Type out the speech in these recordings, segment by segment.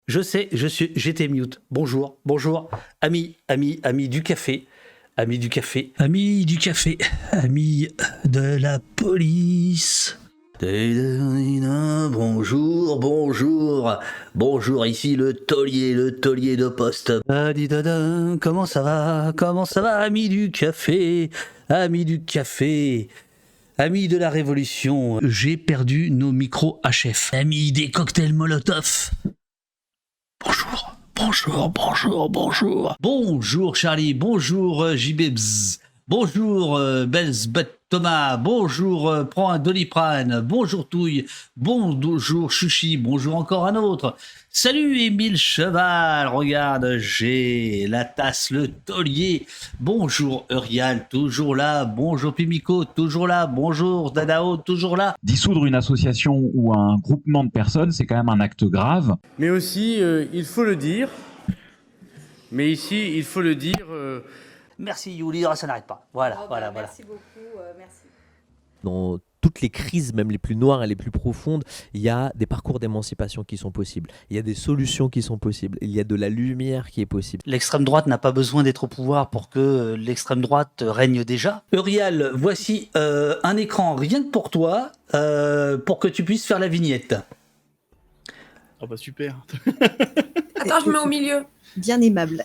Je sais, j'étais mute. Bonjour, amis du café, amis du café, amis du café, amis de la police. Bonjour, ici le taulier de poste. Comment ça va, amis du café, amis de la révolution. J'ai perdu nos micros HF, amis des cocktails Molotov. Bonjour Charlie, bonjour JB, bonjour Belzbut Thomas, bonjour Prends un Doliprane, bonjour Touille, bonjour Chuchi, bonjour encore un autre. Salut Émile Cheval, regarde, j'ai la tasse, le taulier. Bonjour Eurial, toujours là. Bonjour Pimico, toujours là. Bonjour Dadao, toujours là. Dissoudre une association ou un groupement de personnes, c'est quand même un acte grave. Mais aussi, il faut le dire. Mais ici, il faut le dire. Merci Yuli, ça n'arrête pas. Voilà. Merci beaucoup, merci. Dans toutes les crises, même les plus noires et les plus profondes, il y a des parcours d'émancipation qui sont possibles. Il y a des solutions qui sont possibles. Il y a de la lumière qui est possible. L'extrême droite n'a pas besoin d'être au pouvoir pour que l'extrême droite règne déjà. Eurial, voici un écran rien que pour toi, pour que tu puisses faire la vignette. Oh bah super. Attends, je mets au milieu. Bien aimable.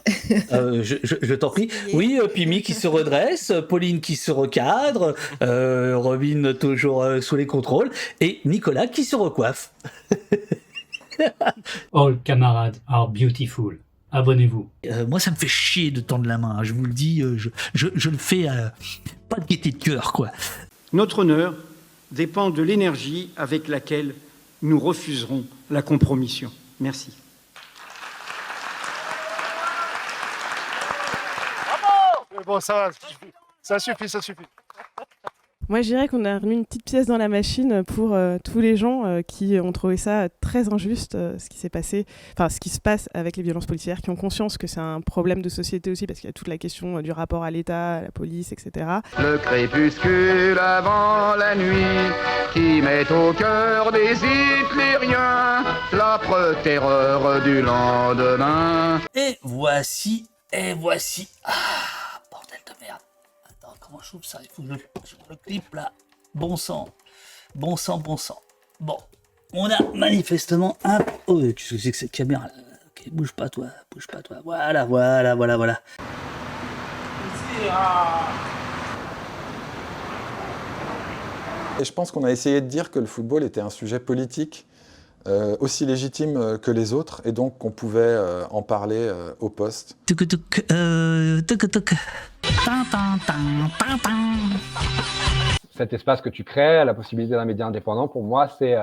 Je t'en prie. Oui, Pimi qui se redresse, Pauline qui se recadre, Robin toujours sous les contrôles, et Nicolas qui se recoiffe. All camarades are beautiful. Abonnez-vous. Moi, ça me fait chier de tendre la main. Hein. Je vous le dis, je le fais pas de gaieté de cœur, quoi. Notre honneur dépend de l'énergie avec laquelle nous refuserons la compromission. Merci. Bon, ça suffit. Moi, je dirais qu'on a remis une petite pièce dans la machine pour tous les gens qui ont trouvé ça très injuste, ce qui s'est passé, enfin ce qui se passe avec les violences policières, qui ont conscience que c'est un problème de société aussi, parce qu'il y a toute la question du rapport à l'État, à la police, etc. Le crépuscule avant la nuit, qui met au cœur des hitlériens l'âpre terreur du lendemain. Et voici. Ah, bordel de merde. Attends, comment je trouve ça? Il faut que je le clip là. Bon sang. Bon, on a manifestement un... Oh, qu'est-ce que c'est que cette caméra là? Ok, bouge pas toi. Voilà. Et je pense qu'on a essayé de dire que le football était un sujet politique aussi légitime que les autres, et donc qu'on pouvait en parler au poste. Cet espace que tu crées, la possibilité d'un média indépendant, pour moi, c'est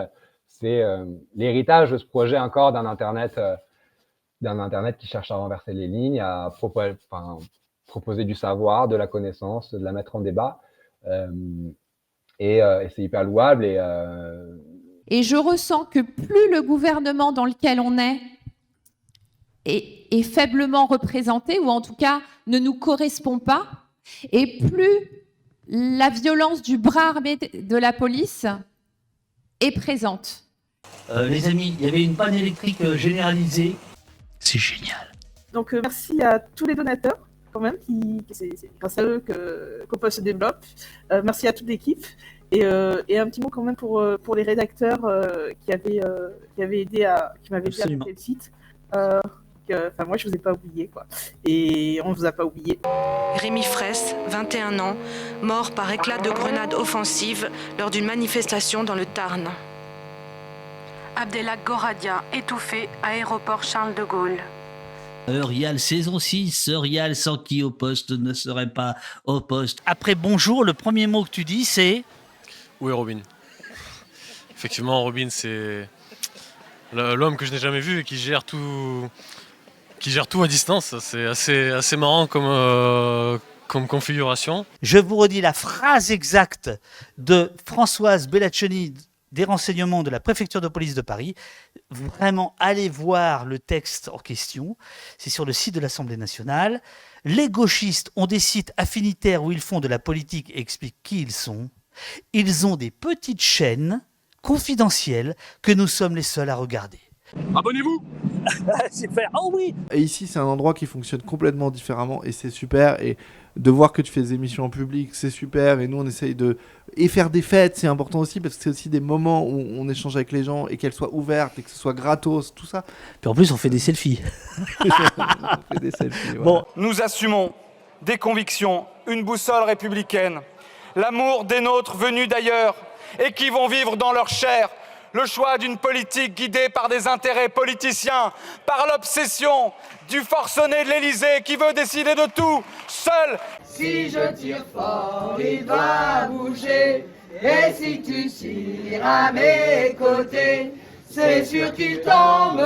l'héritage de ce projet encore d'un Internet qui cherche à renverser les lignes, à proposer du savoir, de la connaissance, de la mettre en débat. Et c'est hyper louable. Et je ressens que plus le gouvernement dans lequel on est faiblement représenté, ou en tout cas ne nous correspond pas, et plus la violence du bras armé de la police est présente. Les amis, il y avait une panne électrique généralisée. C'est génial. Donc merci à tous les donateurs, quand même, c'est grâce à eux qu'Au Poste se développe. Merci à toute l'équipe. Et un petit mot quand même pour les rédacteurs qui m'avaient aidé à monter le site. Moi, je vous ai pas oublié, quoi. Et on vous a pas oublié. Rémi Fraisse, 21 ans, mort par éclat de grenade offensive lors d'une manifestation dans le Tarn. Abdelhak Goradia, étouffé, aéroport Charles de Gaulle. Eurial saison 6, Eurial sans qui Au Poste ne serait pas Au Poste. Après bonjour, le premier mot que tu dis, c'est... Où est Robin? Effectivement, Robin, c'est l'homme que je n'ai jamais vu et qui gère tout à distance. C'est assez marrant comme configuration. Je vous redis la phrase exacte de Françoise Bellaccioni des renseignements de la préfecture de police de Paris. Vraiment, allez voir le texte en question. C'est sur le site de l'Assemblée nationale. Les gauchistes ont des sites affinitaires où ils font de la politique et expliquent qui ils sont. Ils ont des petites chaînes confidentielles que nous sommes les seuls à regarder. Abonnez-vous! Super. Oh oui. Et ici, c'est un endroit qui fonctionne complètement différemment et c'est super. Et de voir que tu fais des émissions en public, c'est super. Et nous, on essaye de... Et faire des fêtes, c'est important aussi parce que c'est aussi des moments où on échange avec les gens et qu'elles soient ouvertes et que ce soit gratos, tout ça. Puis en plus, on fait des selfies. On fait des selfies, voilà. Bon. Nous assumons des convictions, une boussole républicaine, l'amour des nôtres venus d'ailleurs et qui vont vivre dans leur chair, le choix d'une politique guidée par des intérêts politiciens, par l'obsession du forcené de l'Élysée qui veut décider de tout, seul. Si je tire fort, il va bouger, et si tu tires à mes côtés, c'est sûr qu'il tombe,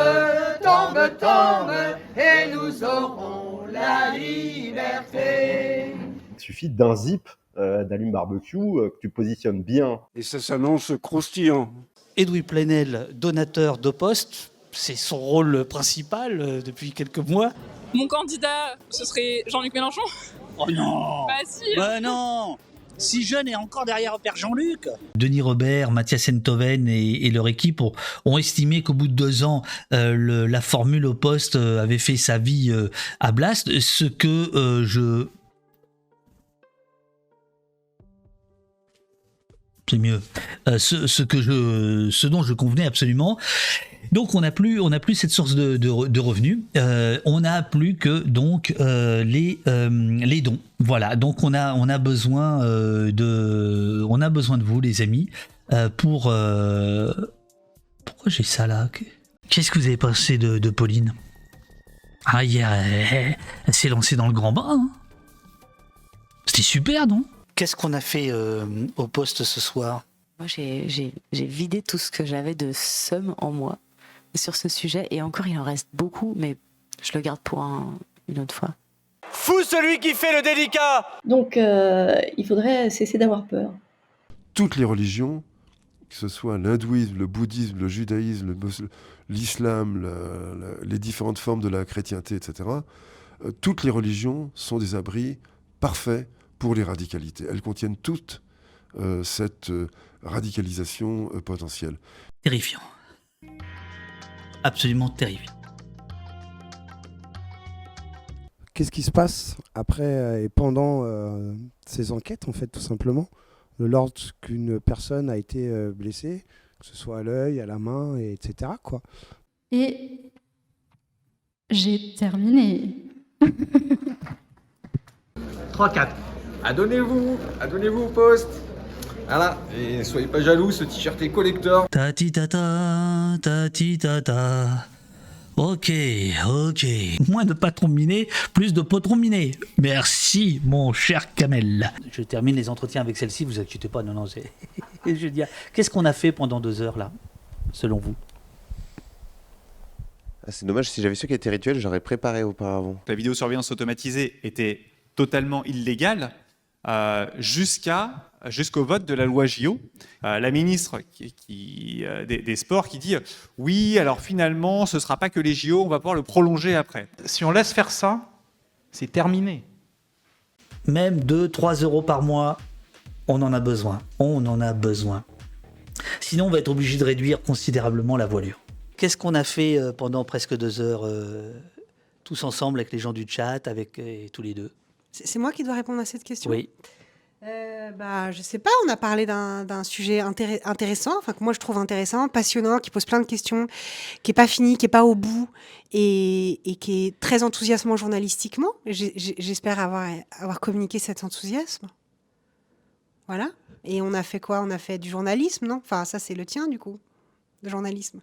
tombe, tombe, et nous aurons la liberté. Il suffit d'un zip, d'allume barbecue, que tu positionnes bien. Et ça s'annonce croustillant. Edoui Plenel, donateur d'Opost, c'est son rôle principal depuis quelques mois. Mon candidat, ce serait Jean-Luc Mélenchon. Oh non. Bah si. Bah non. Si jeune et encore derrière Père Jean-Luc. Denis Robert, Mathias Enthoven et leur équipe ont estimé qu'au bout de 2 ans, la formule Opost avait fait sa vie à Blast, ce que c'est mieux. Ce dont je convenais absolument. Donc on n'a plus cette source de revenus. On n'a plus que donc les dons. Voilà. Donc on a besoin de vous, les amis, pour. Pourquoi j'ai ça là? Qu'est-ce que vous avez pensé de Pauline? Ah, hier, elle s'est lancée dans le grand bain. Hein. C'était super, non? Qu'est-ce qu'on a fait au poste ce soir? Moi, j'ai vidé tout ce que j'avais de seum en moi sur ce sujet. Et encore, il en reste beaucoup, mais je le garde pour une autre fois. Fou celui qui fait le délicat. Donc, il faudrait cesser d'avoir peur. Toutes les religions, que ce soit l'hindouisme, le bouddhisme, le judaïsme, l'islam, les différentes formes de la chrétienté, etc., toutes les religions sont des abris parfaits pour les radicalités. Elles contiennent toutes cette radicalisation potentielle. Terrifiant. Absolument terrifiant. Qu'est-ce qui se passe après et pendant ces enquêtes, en fait, tout simplement, lorsqu'une personne a été blessée, que ce soit à l'œil, à la main, etc., quoi. Et j'ai terminé. 3-4. Adonnez-vous au poste. Voilà, et soyez pas jaloux, ce t-shirt est collector. Tati tata, tati tata. Ok. Moins de patrons minés, plus de potrons minés. Merci, mon cher Kamel. Je termine les entretiens avec celle-ci, vous inquiétez pas, non, c'est... Je veux dire, qu'est-ce qu'on a fait pendant 2 heures, là, selon vous? C'est dommage, si j'avais su qu'elle était rituelle, j'aurais préparé auparavant. La vidéosurveillance automatisée était totalement illégale jusqu'au vote de la loi JO. La ministre des Sports qui dit « Oui, alors finalement, ce ne sera pas que les JO, on va pouvoir le prolonger après. » Si on laisse faire ça, c'est terminé. Même 2-3 euros par mois, on en a besoin. On en a besoin. Sinon, on va être obligé de réduire considérablement la voilure. Qu'est-ce qu'on a fait pendant presque 2 heures, tous ensemble, avec les gens du chat, avec tous les deux? C'est moi qui dois répondre à cette question? Oui. Je sais pas, on a parlé d'un sujet intéressant, enfin que moi je trouve intéressant, passionnant, qui pose plein de questions, qui est pas fini, qui est pas au bout et qui est très enthousiasmant journalistiquement. J'espère avoir communiqué cet enthousiasme. Voilà. Et on a fait quoi? On a fait du journalisme, non? Enfin, ça c'est le tien du coup, le journalisme.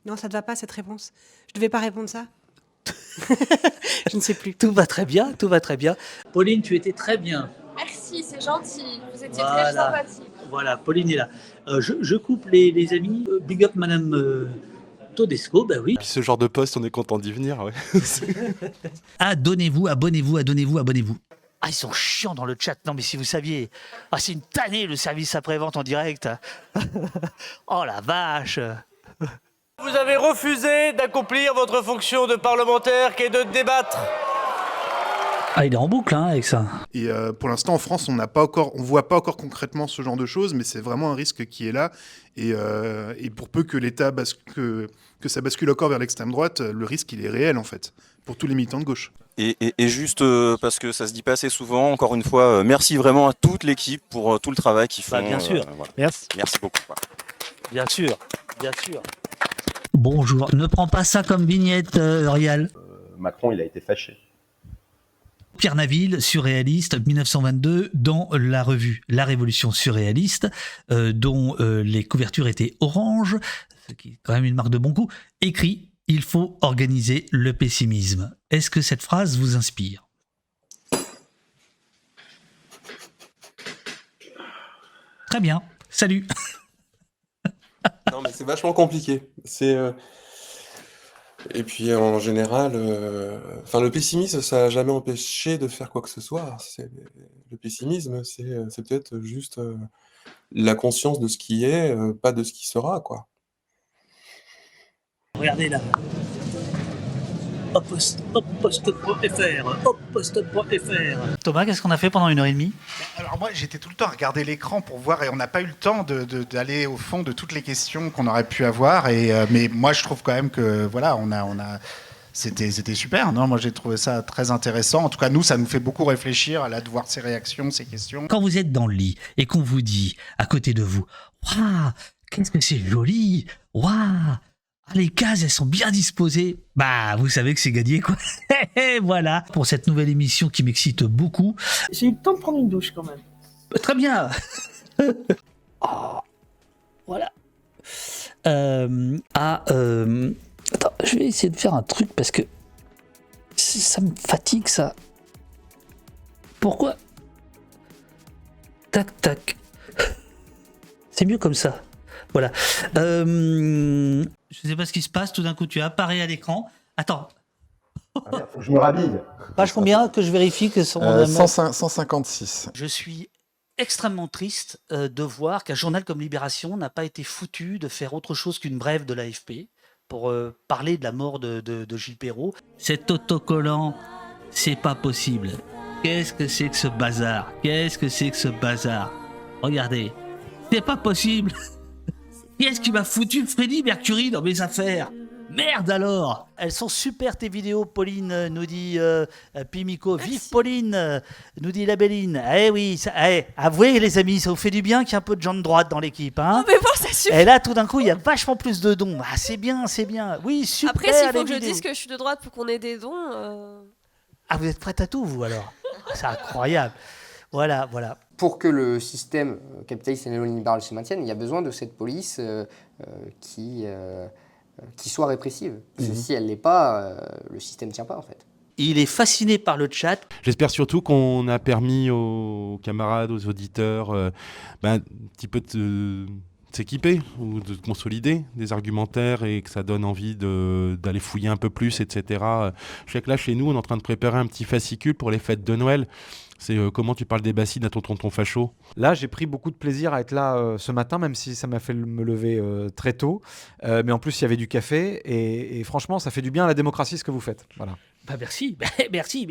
Non, ça te va pas cette réponse? Je devais pas répondre ça? Je ne sais plus. Tout va très bien, tout va très bien. Pauline, tu étais très bien. Merci, c'est gentil. Vous étiez Voilà. très sympathique. Voilà, Pauline est là. Je coupe les amis. Big up Madame Todesco, bah oui. Puis ce genre de poste, on est content d'y venir, ouais. Abonnez-vous. Ah, ils sont chiants dans le chat. Non, mais si vous saviez. Ah, c'est une tannée le service après-vente en direct. Oh la vache. Vous avez refusé d'accomplir votre fonction de parlementaire qui est de débattre. Ah, il est en boucle avec ça. Et pour l'instant, en France, on voit pas encore concrètement ce genre de choses, mais c'est vraiment un risque qui est là. Et pour peu que l'État que ça bascule encore vers l'extrême droite, le risque, il est réel, en fait, pour tous les militants de gauche. Et juste parce que ça se dit pas assez souvent, encore une fois, merci vraiment à toute l'équipe pour tout le travail qu'ils font. Bien sûr. Voilà. Merci beaucoup. Bien sûr. Bonjour. Ne prends pas ça comme vignette, Rial. Macron, il a été fâché. Pierre Naville, surréaliste, 1922, dans la revue La Révolution surréaliste, dont les couvertures étaient orange, ce qui est quand même une marque de bon goût, écrit « Il faut organiser le pessimisme ». Est-ce que cette phrase vous inspire ? Très bien, salut. Non, mais c'est vachement compliqué. Et puis en général, le pessimisme, ça n'a jamais empêché de faire quoi que ce soit. Le pessimisme, c'est peut-être juste la conscience de ce qui est, pas de ce qui sera, quoi. Regardez là. Post.fr. Thomas, qu'est-ce qu'on a fait pendant 1h30 ? Alors moi, j'étais tout le temps à regarder l'écran pour voir, et on n'a pas eu le temps d'aller au fond de toutes les questions qu'on aurait pu avoir. Mais moi, je trouve quand même que voilà, c'était super. Non, moi, j'ai trouvé ça très intéressant. En tout cas, nous, ça nous fait beaucoup réfléchir de voir ces réactions, ces questions. Quand vous êtes dans le lit et qu'on vous dit à côté de vous, waouh, qu'est-ce que c'est joli, waouh. Les cases, elles sont bien disposées. Bah, vous savez que c'est gagné, quoi. Voilà, pour cette nouvelle émission qui m'excite beaucoup. J'ai eu le temps de prendre une douche, quand même. Très bien. Voilà. Attends, je vais essayer de faire un truc parce que ça me fatigue, ça. Pourquoi ? Tac, tac. C'est mieux comme ça. Voilà. Je sais pas ce qui se passe, tout d'un coup tu apparais à l'écran. Attends. Faut que je me rhabille. Page combien que je vérifie que son 156. Je suis extrêmement triste de voir qu'un journal comme Libération n'a pas été foutu de faire autre chose qu'une brève de l'AFP pour parler de la mort de Gilles Perrault. Cet autocollant, c'est pas possible. Qu'est-ce que c'est que ce bazar ? Regardez, c'est pas possible. Qu'est-ce qui m'a foutu Freddie Mercury dans mes affaires ? Merde alors. Elles sont super tes vidéos, Pauline, nous dit Pimico. Vive Pauline, nous dit la Belline. Eh oui, avouez les amis, ça vous fait du bien qu'il y ait un peu de gens de droite dans l'équipe. Hein, mais bon, ça suffit. Et là, tout d'un coup, il y a vachement plus de dons. Ah, c'est bien. Oui, super. Après, s'il faut que je dise que je suis de droite pour qu'on ait des dons... Ah, vous êtes prête à tout, vous, alors ? C'est incroyable. Voilà. Pour que le système capitaliste et néolibéral se maintienne, il y a besoin de cette police qui soit répressive. Parce que si elle ne l'est pas, le système ne tient pas, en fait. Il est fasciné par le chat. J'espère surtout qu'on a permis aux camarades, aux auditeurs, un petit peu de s'équiper ou de consolider des argumentaires et que ça donne envie d'aller fouiller un peu plus, etc. Je sais que là, chez nous, on est en train de préparer un petit fascicule pour les fêtes de Noël. C'est comment tu parles des bassines à ton tonton facho. Là, j'ai pris beaucoup de plaisir à être là ce matin, même si ça m'a fait me lever très tôt. Mais en plus, il y avait du café et franchement, ça fait du bien à la démocratie ce que vous faites. Voilà. Bah merci.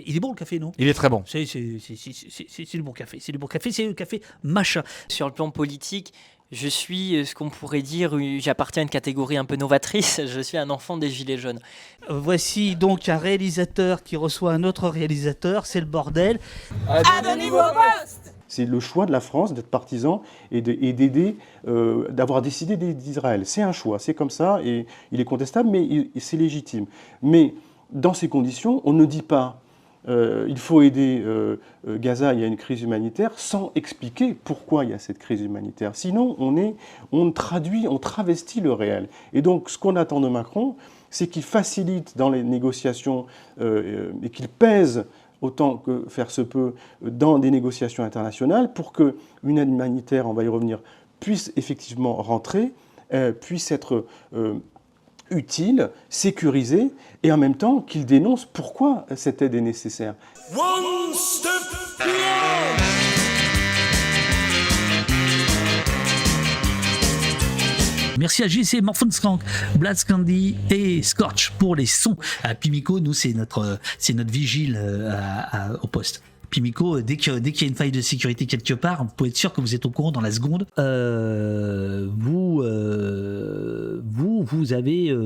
Il est bon le café, non ? Il est très bon. C'est du bon café. C'est le café machin. Sur le plan politique, je suis ce qu'on pourrait dire, j'appartiens à une catégorie un peu novatrice, je suis un enfant des Gilets jaunes. Voici donc un réalisateur qui reçoit un autre réalisateur, c'est le bordel. Abonnez-vous au poste. C'est le choix de la France d'être partisan et d'aider, d'avoir décidé d'Israël. C'est un choix, c'est comme ça, et il est contestable, mais c'est légitime. Mais dans ces conditions, on ne dit pas il faut aider Gaza, il y a une crise humanitaire, sans expliquer pourquoi il y a cette crise humanitaire. Sinon, on travestit le réel. Et donc, ce qu'on attend de Macron, c'est qu'il facilite dans les négociations et qu'il pèse autant que faire se peut dans des négociations internationales pour qu'une aide humanitaire, on va y revenir, puisse effectivement rentrer, puisse être utile, sécurisée, et en même temps qu'il dénonce pourquoi cette aide est nécessaire. One step beyond. Merci à JC, Morphonskank, Blast Candy et Scorch pour les sons. Pimiko, nous, c'est notre vigile au poste. Pimiko, dès qu'il y a une faille de sécurité quelque part, vous pouvez être sûr que vous êtes au courant dans la seconde. Vous avez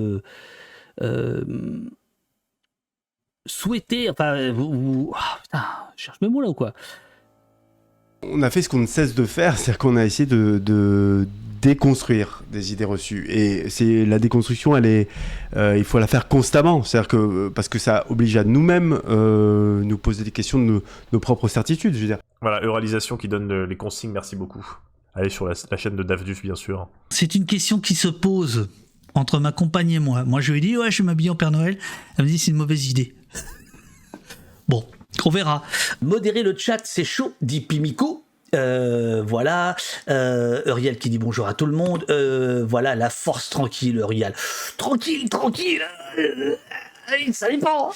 souhaité, enfin, putain, je cherche mes mots là ou quoi? On a fait ce qu'on ne cesse de faire, c'est-à-dire qu'on a essayé de déconstruire des idées reçues. Et la déconstruction, il faut la faire constamment, c'est-à-dire que parce que ça oblige à nous-mêmes nous poser des questions de nos propres certitudes, je veux dire. Voilà, Euralisation qui donne les consignes, merci beaucoup. Allez sur la chaîne de Davdus, bien sûr. C'est une question qui se pose entre ma compagne et moi. Moi, je lui ai dit, ouais, je vais m'habiller en Père Noël. Elle me dit, c'est une mauvaise idée. Bon, on verra. Modérer le chat, c'est chaud, dit Pimiko. Voilà. Uriel qui dit bonjour à tout le monde. Voilà, la force tranquille, Uriel. Tranquille. Ça dépend.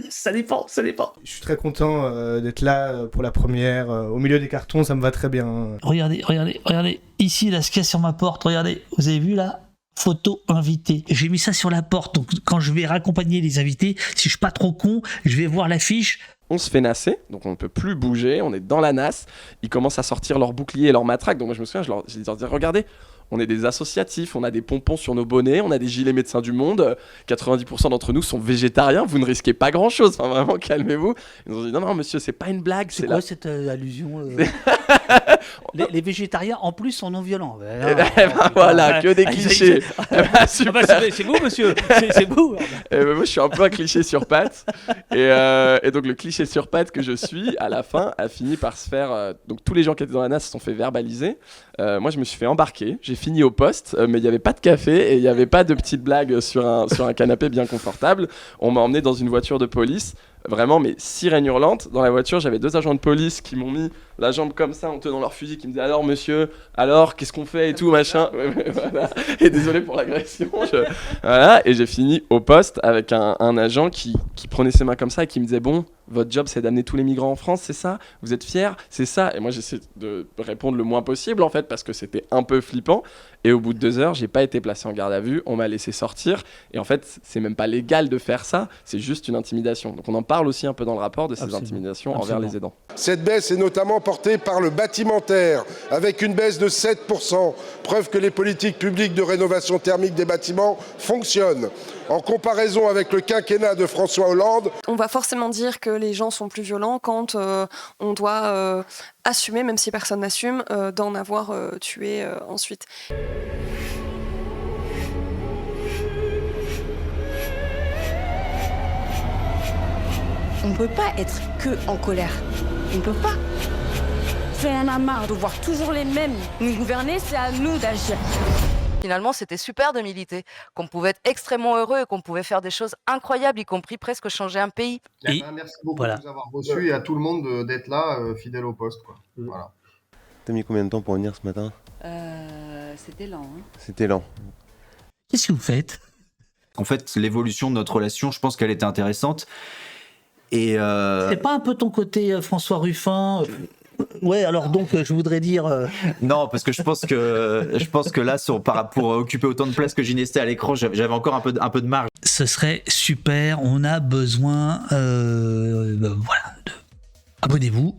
Ça dépend. Je suis très content d'être là pour la première. Au milieu des cartons, ça me va très bien. Regardez. Ici, là, ce qu'il y a sur ma porte, regardez. Vous avez vu là? Photo invité. J'ai mis ça sur la porte, donc quand je vais raccompagner les invités, si je suis pas trop con, je vais voir l'affiche. On se fait nasser, donc on ne peut plus bouger, on est dans la nasse. Ils commencent à sortir leurs boucliers et leurs matraques. Donc moi je me souviens, je leur dis regardez, on est des associatifs, on a des pompons sur nos bonnets, on a des gilets médecins du monde. 90% d'entre nous sont végétariens, vous ne risquez pas grand chose. Enfin vraiment, calmez-vous. Ils nous ont dit non monsieur, c'est pas une blague. C'est quoi cette allusion les végétariens en plus sont non violents. Voilà, que des clichés. C'est vous monsieur, c'est vous. Moi je suis un peu un cliché sur pattes. Et donc le cliché sur pattes que je suis, à la fin, a fini par se faire... donc tous les gens qui étaient dans la NAS se sont fait verbaliser. Moi je me suis fait embarquer, j'ai fini au poste, mais il n'y avait pas de café et il n'y avait pas de petites blagues sur un canapé bien confortable. On m'a emmené dans une voiture de police. Vraiment, mais sirène hurlante. Dans la voiture, j'avais 2 agents de police qui m'ont mis la jambe comme ça en tenant leur fusil, qui me disaient alors monsieur, alors qu'est-ce qu'on fait et tout machin. Voilà. Et désolé pour l'agression. Voilà. Et j'ai fini au poste avec un agent qui prenait ses mains comme ça et qui me disait bon, votre job c'est d'amener tous les migrants en France, c'est ça? Vous êtes fiers? C'est ça? Et moi j'essaie de répondre le moins possible en fait parce que c'était un peu flippant. Et au bout de 2 heures, j'ai pas été placé en garde à vue, on m'a laissé sortir. Et en fait, c'est même pas légal de faire ça, c'est juste une intimidation. Donc on en parle aussi un peu dans le rapport de ces intimidations envers les aidants. Cette baisse est notamment portée par le bâtimentaire, avec une baisse de 7%, preuve que les politiques publiques de rénovation thermique des bâtiments fonctionnent. En comparaison avec le quinquennat de François Hollande... On va forcément dire que les gens sont plus violents quand on doit assumer, même si personne n'assume, d'en avoir tué ensuite. On ne peut pas être que en colère. On ne peut pas. Ça en a marre de voir toujours les mêmes nous gouverner, c'est à nous d'agir. Finalement, c'était super de militer, qu'on pouvait être extrêmement heureux et qu'on pouvait faire des choses incroyables, y compris presque changer un pays. Merci beaucoup de nous avoir reçus et à tout le monde d'être là, fidèle au poste. Quoi. Voilà. T'as mis combien de temps pour venir ce matin? C'était lent. C'était lent. Qu'est-ce que vous faites? En fait, l'évolution de notre relation, je pense qu'elle était intéressante. Et C'est pas un peu ton côté François Ruffin? Ouais, alors donc je voudrais dire. Non, parce que je pense que là, pour occuper autant de place que Ginesta à l'écran, j'avais encore un peu de marge. Ce serait super. On a besoin. Voilà. Abonnez-vous.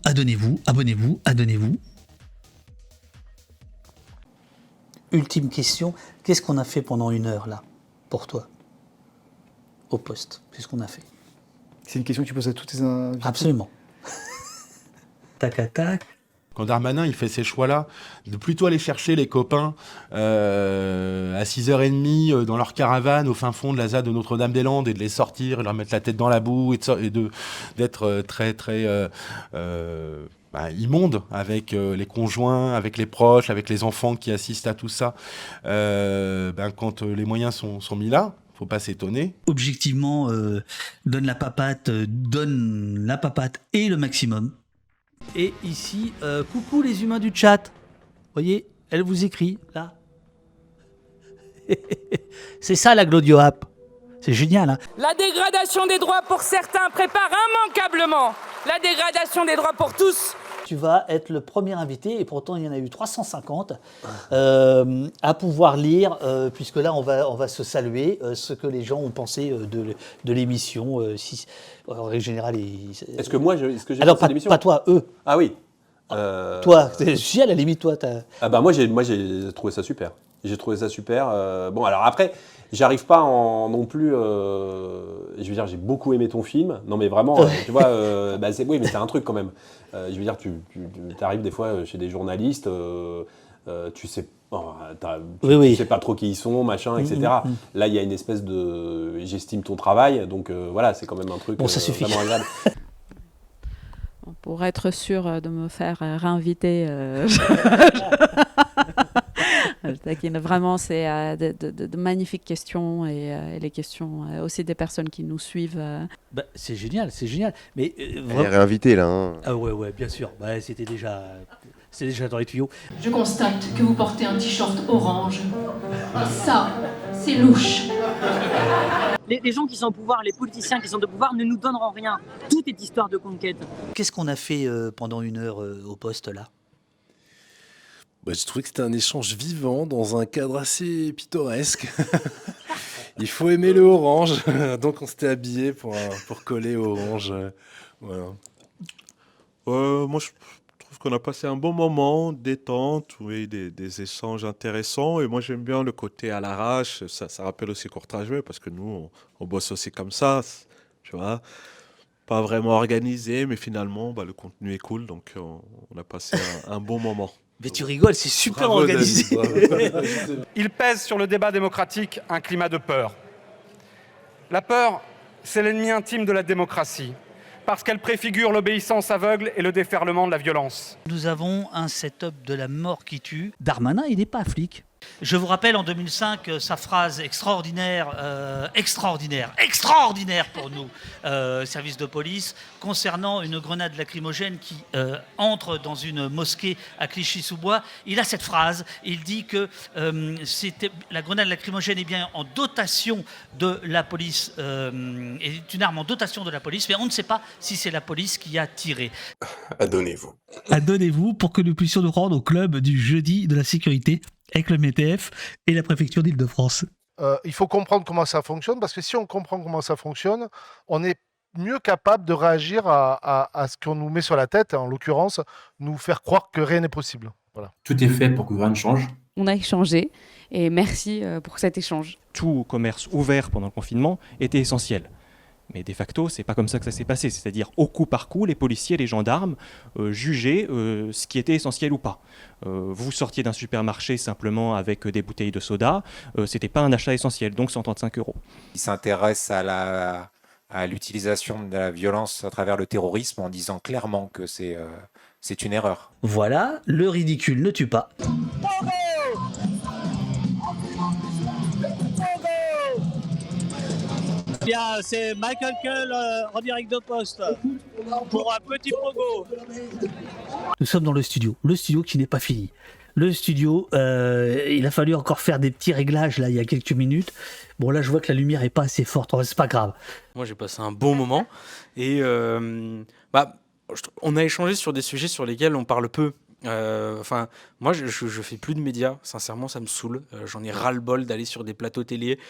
Ultime question. Qu'est-ce qu'on a fait pendant 1 heure là, pour toi, au poste? Qu'est-ce qu'on a fait? C'est une question que tu poses à tous tes invités. Absolument. Tac à tac. Quand Darmanin il fait ces choix-là, de plutôt aller chercher les copains à 6h30 dans leur caravane au fin fond de la ZAD de Notre-Dame-des-Landes et de les sortir, et leur mettre la tête dans la boue et d'être très très immonde avec les conjoints, avec les proches, avec les enfants qui assistent à tout ça. Quand les moyens sont mis là, faut pas s'étonner. Objectivement, donne la papate et le maximum. Et ici, coucou les humains du chat. Voyez, elle vous écrit, là. C'est ça la Glodio App. C'est génial, hein. La dégradation des droits pour certains prépare immanquablement la dégradation des droits pour tous Tu vas être le premier invité, et pourtant il y en a eu 350, à pouvoir lire, puisque là on va se saluer, ce que les gens ont pensé de l'émission. En règle générale, est-ce que moi, est-ce que j'ai alors pensé à l'émission ? pas toi, eux. Ah oui. Toi, si à la limite, toi, Ah bah moi j'ai trouvé ça super. J'ai trouvé ça super. Bon alors après, j'arrive pas en non plus. Je veux dire, j'ai beaucoup aimé ton film. Non mais vraiment, tu vois, oui, mais c'est un truc quand même. Je veux dire, tu arrives des fois chez des journalistes, tu sais. Tu sais pas trop qui ils sont, machin, etc. Là, il y a une espèce de... J'estime ton travail, donc voilà, c'est quand même un truc ça suffit. vraiment agréable. Pour être sûr de me faire réinviter, je taquine. Vraiment, c'est de magnifiques questions et les questions aussi des personnes qui nous suivent. C'est génial, c'est génial. Mais, Elle est réinvitée là. Hein. Ah ouais, bien sûr. C'était déjà dans les tuyaux. Je constate que vous portez un t-shirt orange. Et ça, c'est louche. Les gens qui sont au pouvoir, les politiciens qui sont au pouvoir ne nous donneront rien. Tout est histoire de conquête. Qu'est-ce qu'on a fait pendant 1 heure au poste là ? Je trouvais que c'était un échange vivant dans un cadre assez pittoresque. Il faut aimer le orange, donc on s'était habillé pour coller au orange. Voilà. Moi, je trouve qu'on a passé un bon moment, détente, oui, des échanges intéressants. Et moi, j'aime bien le côté à l'arrache. Ça rappelle aussi Courtrajouet, parce que nous, on bosse aussi comme ça, tu vois. Pas vraiment organisé, mais finalement, le contenu est cool, donc on a passé un bon moment. Mais tu rigoles, c'est super Bravo, organisé. David, Il pèse sur le débat démocratique un climat de peur. La peur, c'est l'ennemi intime de la démocratie, parce qu'elle préfigure l'obéissance aveugle et le déferlement de la violence. Nous avons un setup de la mort qui tue. Darmanin, il n'est pas flic. Je vous rappelle en 2005 sa phrase extraordinaire pour nous, service de police, concernant une grenade lacrymogène qui entre dans une mosquée à Clichy-sous-Bois. Il a cette phrase, il dit que la grenade lacrymogène est bien en dotation de la police, est une arme en dotation de la police, mais on ne sait pas si c'est la police qui a tiré. Adonnez-vous. Adonnez-vous pour que nous puissions nous rendre au club du jeudi de la sécurité avec le METF et la préfecture d'Île-de-France. Il faut comprendre comment ça fonctionne, parce que si on comprend comment ça fonctionne, on est mieux capable de réagir à ce qu'on nous met sur la tête, en l'occurrence, nous faire croire que rien n'est possible. Voilà. Tout est fait pour que rien ne change. On a échangé et merci pour cet échange. Tout commerce ouvert pendant le confinement était essentiel. Mais de facto, c'est pas comme ça que ça s'est passé. C'est-à-dire, au coup par coup, les policiers et les gendarmes jugeaient ce qui était essentiel ou pas. Vous sortiez d'un supermarché simplement avec des bouteilles de soda, c'était pas un achat essentiel, donc 135 €. Ils s'intéressent à l'utilisation de la violence à travers le terrorisme en disant clairement que c'est une erreur. Voilà, le ridicule ne tue pas. Bien, c'est Michael Cull en direct de poste pour un petit pogo. Nous sommes dans le studio qui n'est pas fini. Le studio, il a fallu encore faire des petits réglages là il y a quelques minutes. Bon là je vois que la lumière est pas assez forte, c'est pas grave. Moi j'ai passé un bon moment et on a échangé sur des sujets sur lesquels on parle peu. Moi je fais plus de médias, sincèrement ça me saoule, j'en ai ras-le-bol d'aller sur des plateaux télé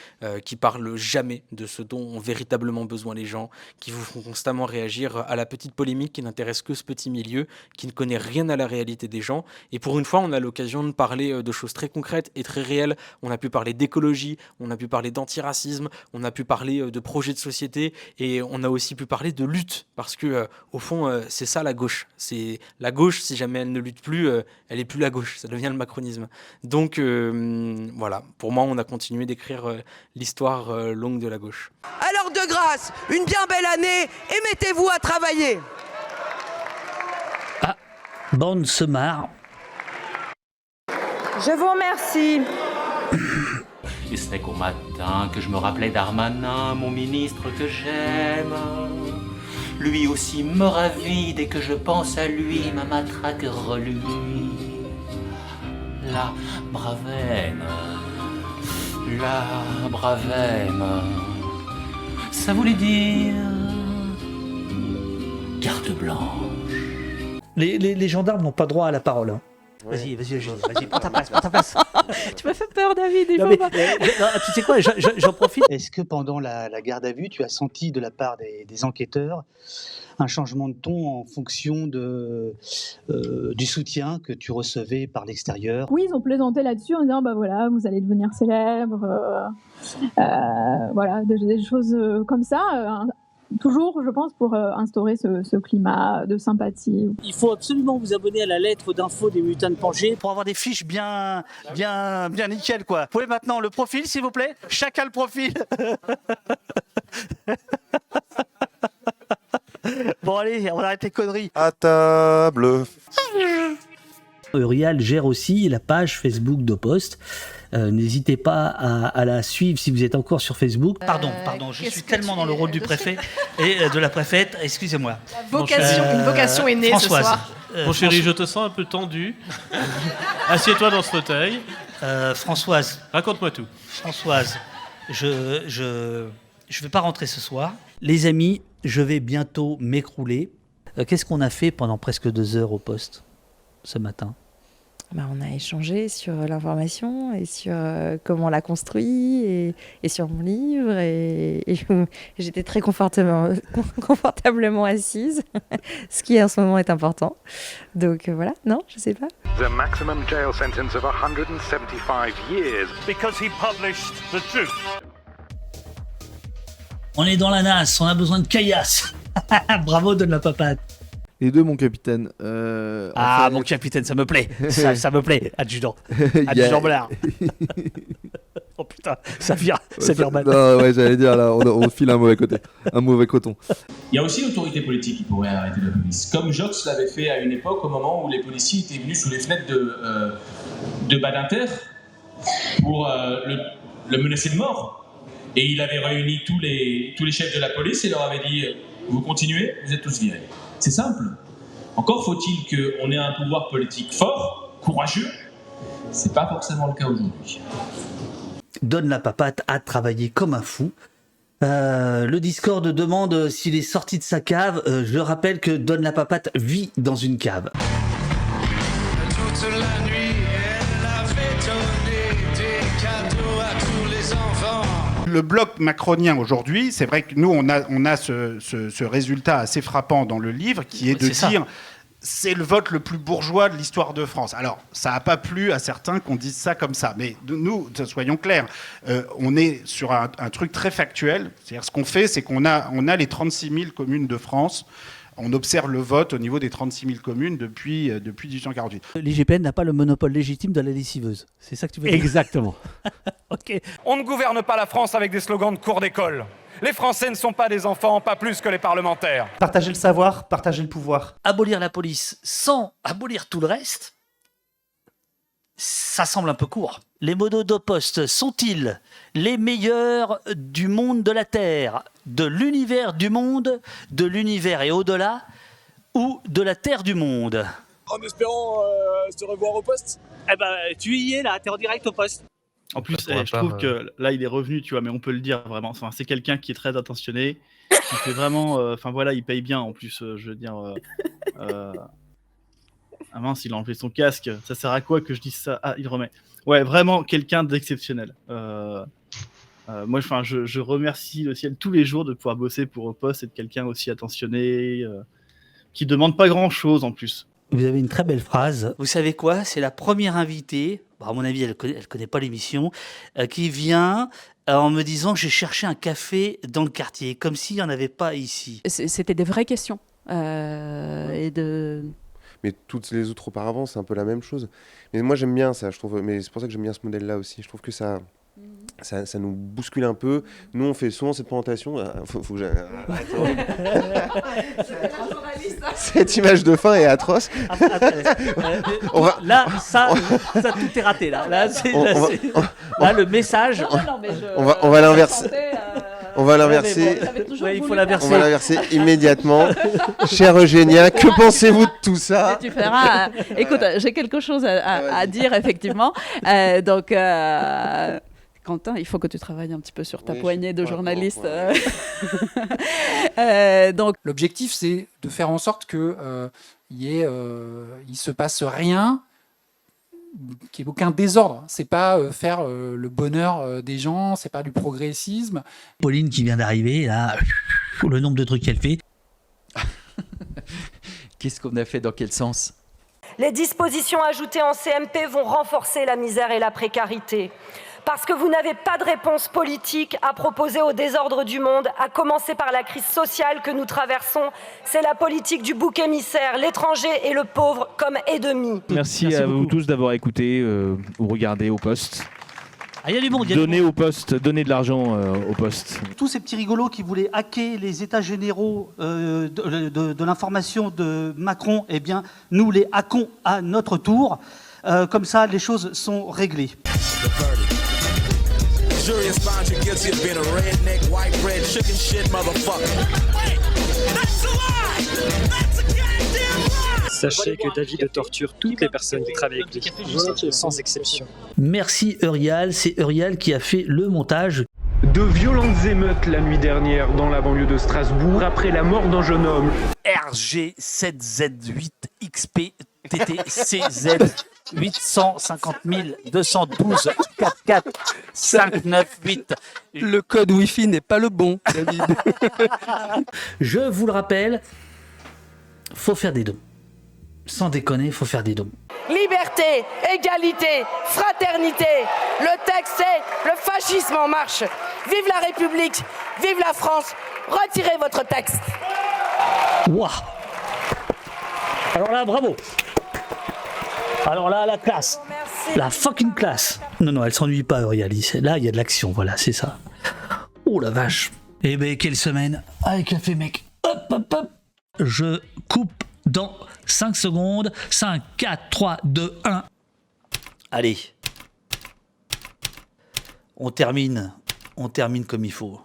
qui parlent jamais de ce dont ont véritablement besoin les gens, qui vous font constamment réagir à la petite polémique qui n'intéresse que ce petit milieu, qui ne connaît rien à la réalité des gens, et pour une fois on a l'occasion de parler de choses très concrètes et très réelles. On a pu parler d'écologie, on a pu parler d'antiracisme, on a pu parler de projets de société, et on a aussi pu parler de lutte, parce que au fond c'est ça la gauche, c'est la gauche, si jamais elle ne lutte plus, elle est plus la gauche, ça devient le macronisme. Donc voilà, pour moi on a continué d'écrire l'histoire longue de la gauche. Alors de grâce, une bien belle année et mettez-vous à travailler. Ah, Borne se marre. Je vous remercie. Et ce n'est qu'au matin que je me rappelais Darmanin, mon ministre que j'aime. Lui aussi me ravit dès que je pense à lui, ma matraque relue. La Bravème, ça voulait dire carte blanche. Les gendarmes n'ont pas droit à la parole. Hein. Ouais. Vas-y, prends ta place. Tu m'as fait peur, David. Il Non, faut mais, pas. non, tu sais quoi, j'en profite. Est-ce que pendant la garde à vue, tu as senti de la part des enquêteurs un changement de ton en fonction du soutien que tu recevais par l'extérieur? Oui, ils ont plaisanté là-dessus en disant bah voilà, vous allez devenir célèbre, voilà, des choses comme ça. Toujours, je pense, pour instaurer ce climat de sympathie. Il faut absolument vous abonner à la lettre d'info des Mutants de Pangée. Pour avoir des fiches bien nickel, quoi. Vous pouvez maintenant le profil, s'il vous plaît? Chacun le profil. Bon, allez, on arrête les conneries. À table. Eurial gère aussi la page Facebook d'Opost. N'hésitez pas à la suivre si vous êtes encore sur Facebook. Pardon, je suis tellement dans le rôle du préfet et de la préfète, excusez-moi. Une vocation est née Françoise, ce soir. Mon chéri, je te sens un peu tendu. Assieds-toi dans ce fauteuil. Françoise. Raconte-moi tout. Françoise, je vais pas rentrer ce soir. Les amis, je vais bientôt m'écrouler. Qu'est-ce qu'on a fait pendant presque 2 heures au poste ce matin? On a échangé sur l'information et sur comment on l'a construit et sur mon livre. Et j'étais très confortablement assise, ce qui en ce moment est important. Donc voilà, non, je sais pas. The maximum jail sentence of 175 years because he published the truth. On est dans la nasse, on a besoin de caillasse. Bravo, donne la papate. Les deux, mon capitaine. Mon capitaine, ça me plaît. Ça me plaît, adjudant. Adjudant Blard. Oh putain, ça vire mal. Non, ouais, j'allais dire, là, on file un mauvais côté. Un mauvais coton. Il y a aussi l'autorité politique qui pourrait arrêter la police. Comme Jox l'avait fait à une époque, au moment où les policiers étaient venus sous les fenêtres de Badinter pour le menacer de mort. Et il avait réuni tous les chefs de la police et leur avait dit « Vous continuez, vous êtes tous virés ». C'est simple. Encore faut-il qu'on ait un pouvoir politique fort, courageux. C'est pas forcément le cas aujourd'hui. Donne la papate a travaillé comme un fou. Le Discord demande s'il est sorti de sa cave. Je rappelle que Donne la papate vit dans une cave. Toute la nuit, elle avait donné des cadeaux à tous les enfants. Le bloc macronien aujourd'hui, c'est vrai que nous, on a ce résultat assez frappant dans le livre, qui est de dire c'est le vote le plus bourgeois de l'histoire de France. Alors, ça n'a pas plu à certains qu'on dise ça comme ça, mais nous, soyons clairs, on est sur un truc très factuel. C'est-à-dire, ce qu'on fait, c'est qu'on a les 36 000 communes de France. On observe le vote au niveau des 36 000 communes depuis 1848. L'IGPN n'a pas le monopole légitime de la lessiveuse. C'est ça que tu veux dire? Exactement. Ok. On ne gouverne pas la France avec des slogans de cours d'école. Les Français ne sont pas des enfants, pas plus que les parlementaires. Partager le savoir, partager le pouvoir. Abolir la police sans abolir tout le reste, ça semble un peu court. Les modos d'Opost sont-ils les meilleurs du monde de la Terre, de l'univers du monde, de l'univers et au-delà, ou de la Terre du monde? En espérant se revoir au poste. Eh ben, tu y es là, t'es en direct au poste. En plus, je trouve que là, il est revenu, tu vois, mais on peut le dire vraiment. Enfin, c'est quelqu'un qui est très attentionné, qui fait vraiment. Enfin voilà, il paye bien en plus. Je veux dire. Ah mince, il a enlevé son casque. Ça sert à quoi que je dise ça? Ah, il remet. Ouais, vraiment quelqu'un d'exceptionnel. Moi, enfin, je remercie le ciel tous les jours de pouvoir bosser pour Opost et de quelqu'un aussi attentionné, qui demande pas grand-chose en plus. Vous avez une très belle phrase. Vous savez quoi? C'est la première invitée, à mon avis, elle connaît pas l'émission, qui vient en me disant que j'ai cherché un café dans le quartier, comme s'il n'y en avait pas ici. C'était des vraies questions. Et de... Mais toutes les autres auparavant, c'est un peu la même chose. Mais moi, j'aime bien ça, je trouve. Mais c'est pour ça que j'aime bien ce modèle-là aussi. Je trouve que ça nous bouscule un peu. Nous, on fait souvent cette présentation. Faut que cette image de fin est atroce. Là, ça, tout est raté. Là, le message. On va l'inverser. On va l'inverser. Il faut l'inverser. On va l'inverser immédiatement. Chère Eugénia, que pensez-vous de tout ça? Tu feras. Écoute, j'ai quelque chose à dire, effectivement. Donc, Quentin, il faut que tu travailles un petit peu sur ta poignée de journaliste. Donc, l'objectif, c'est de faire en sorte que il se passe rien, qu'il n'y ait aucun désordre. C'est pas faire le bonheur des gens, c'est pas du progressisme. Pauline qui vient d'arriver, là, le nombre de trucs qu'elle fait. Qu'est-ce qu'on a fait, dans quel sens ? Les dispositions ajoutées en CMP vont renforcer la misère et la précarité. Parce que vous n'avez pas de réponse politique à proposer au désordre du monde, à commencer par la crise sociale que nous traversons. C'est la politique du bouc émissaire, l'étranger et le pauvre comme ennemis. Merci à vous tous d'avoir écouté ou regardé au poste. Ah, y a du monde, Donnez au poste, donnez de l'argent au poste. Tous ces petits rigolos qui voulaient hacker les états généraux de l'information de Macron, eh bien, nous les hackons à notre tour. Comme ça, les choses sont réglées. Jury has found you guilty of being a redneck, white bread, chicken shit motherfucker. That's a lie! That's a goddamn lie! Sachez que David torture toutes les personnes qui travaillent avec lui, sans exception. Merci Eurial, c'est Eurial qui a fait le montage. De violentes émeutes la nuit dernière dans la banlieue de Strasbourg après la mort d'un jeune homme. RG7Z8XPTTCZ 850 212 44 598. Le code Wi-Fi n'est pas le bon, David. Je vous le rappelle, faut faire des dons. Sans déconner, faut faire des dons. Liberté, égalité, fraternité. Le texte c'est le fascisme en marche. Vive la République, vive la France. Retirez votre texte. Waouh! Alors là, bravo! Alors là, la classe. La fucking classe. Non, elle s'ennuie pas, Eurial. Là, il y a de l'action, voilà, c'est ça. Oh la vache. Eh ben, quelle semaine. Allez, café, mec. Hop, hop, hop. Je coupe dans 5 secondes. 5, 4, 3, 2, 1. Allez. On termine comme il faut.